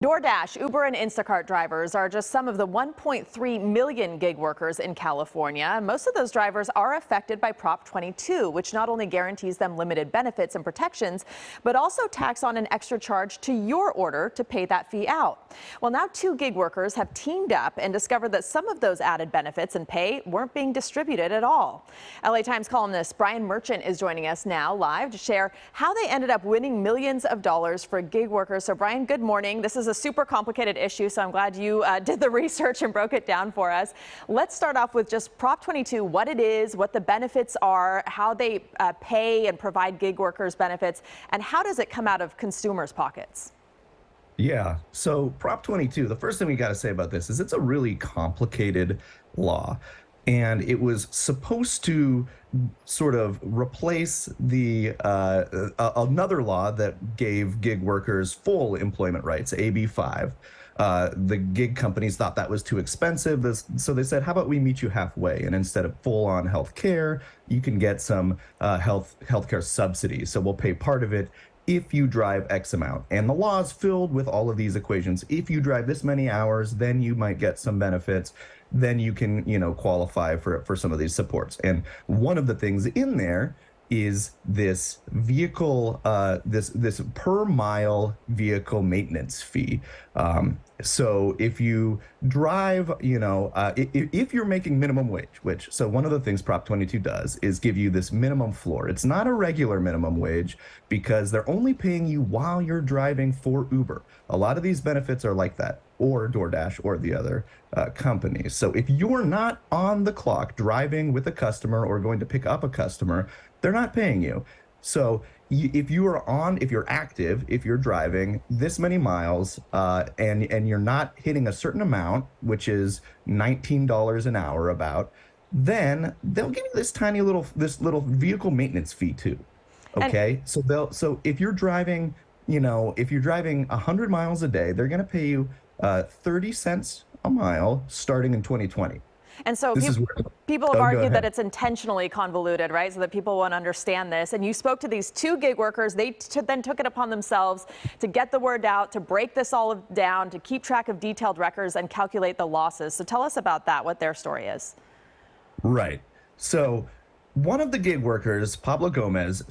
DoorDash, Uber, and Instacart drivers are just some of the 1.3 million gig workers in California. Most of those drivers are affected by Prop 22, which not only guarantees them limited benefits and protections, but also tacks on an extra charge to your order to pay that fee out. Well, now two gig workers have teamed up and discovered that some of those added benefits and pay weren't being distributed at all. LA Times columnist Brian Merchant is joining us now live to share how they ended up winning millions of dollars for gig workers. So Brian, good morning. This is a super complicated issue, so I'm glad you did the research and broke it down for us. Let's start off with just Prop 22, what it is, what the benefits are, how they pay and provide gig workers benefits, and how does it come out of consumers' pockets? Yeah. So Prop 22, the first thing we got to say about this is it's a really complicated law. And it was supposed to sort of replace the another law that gave gig workers full employment rights, AB 5. The gig companies thought that was too expensive, so they said, "How about we meet you halfway? And instead of full-on health care, you can get some healthcare subsidies. So we'll pay part of it if you drive X amount." And the law is filled with all of these equations. If you drive this many hours, then you might get some benefits. Then you can, qualify for some of these supports. And one of the things in there is this vehicle, this per mile vehicle maintenance fee. So if you drive, if you're making minimum wage, so one of the things Prop 22 does is give you this minimum floor. It's not a regular minimum wage because they're only paying you while you're driving for Uber. A lot of these benefits are like that, or DoorDash or the other companies. So if you're not on the clock driving with a customer or going to pick up a customer, they're not paying you. So if you're active, if you're driving this many miles and you're not hitting a certain amount, which is $19 an hour about, then they'll give you this little vehicle maintenance fee too. Okay, so if you're driving, if you're driving 100 miles a day, they're going to pay you 30 cents a mile starting in 2020. And so people have argued that it's intentionally convoluted, right? So that people won't understand this. And you spoke to these two gig workers. They then took it upon themselves to get the word out, to break this all down, to keep track of detailed records and calculate the losses. So tell us about that, what their story is. Right. So one of the gig workers, Pablo Gomez,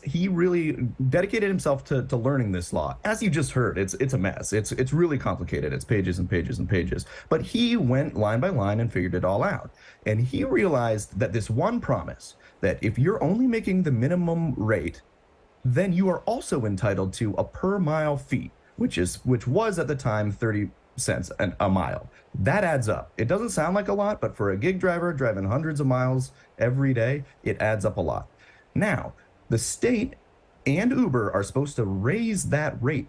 he really dedicated himself to learning this law. As you just heard, it's a mess. It's really complicated. It's pages and pages and pages. But he went line by line and figured it all out. And he realized that this one promise, that if you're only making the minimum rate, then you are also entitled to a per mile fee, which was at the time 30 cents a mile. That adds up. It doesn't sound like a lot, but for a gig driver driving hundreds of miles every day, it adds up a lot. Now, the state and Uber are supposed to raise that rate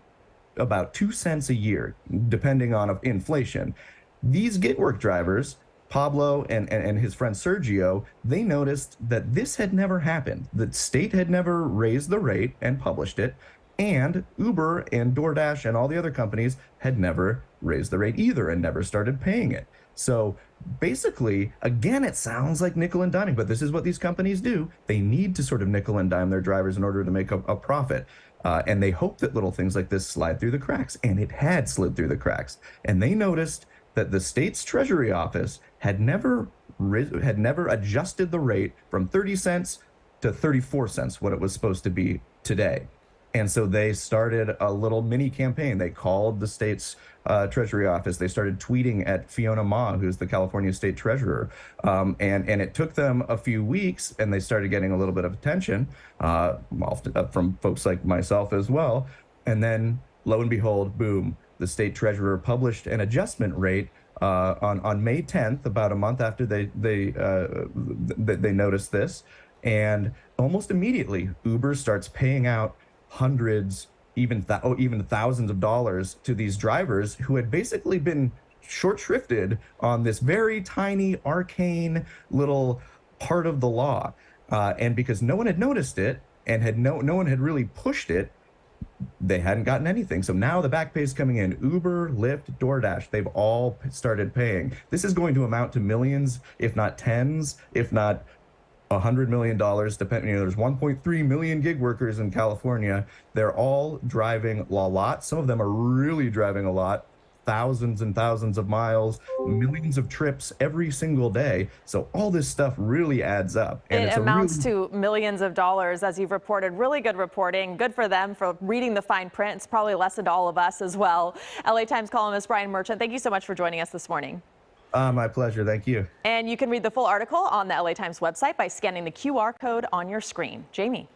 about 2 cents a year, depending on inflation. These gig work drivers, Pablo and his friend Sergio, they noticed that this had never happened. The state had never raised the rate and published it. And Uber and DoorDash and all the other companies had never raised the rate either and never started paying it. So basically, again, it sounds like nickel and diming, but this is what these companies do. They need to sort of nickel and dime their drivers in order to make a profit. And they hope that little things like this slide through the cracks. And it had slid through the cracks. And they noticed that the state's Treasury office had never adjusted the rate from 30 cents to 34 cents, what it was supposed to be today. And so they started a little mini campaign. They called the state's Treasury office. They started tweeting at Fiona Ma, who's the California state treasurer. And it took them a few weeks, and they started getting a little bit of attention from folks like myself as well. And then, lo and behold, boom, the state treasurer published an adjustment rate on May 10th, about a month after they noticed this. And almost immediately, Uber starts paying out hundreds, even thousands of dollars to these drivers who had basically been short shrifted on this very tiny, arcane little part of the law. And because no one had noticed it and no one had really pushed it, they hadn't gotten anything. So now the back pay is coming in. Uber, Lyft, DoorDash, they've all started paying. This is going to amount to millions, if not tens, if not $100 million, depending, there's 1.3 million gig workers in California. They're all driving a lot. Some of them are really driving a lot, thousands and thousands of miles, millions of trips every single day. So all this stuff really adds up. And It it's a amounts really to millions of dollars, as you've reported. Really good reporting. Good for them for reading the fine print. It's probably a lesson to all of us as well. LA Times columnist Brian Merchant, thank you so much for joining us this morning. my pleasure. Thank you. And you can read the full article on the LA Times website by scanning the QR code on your screen. Jamie.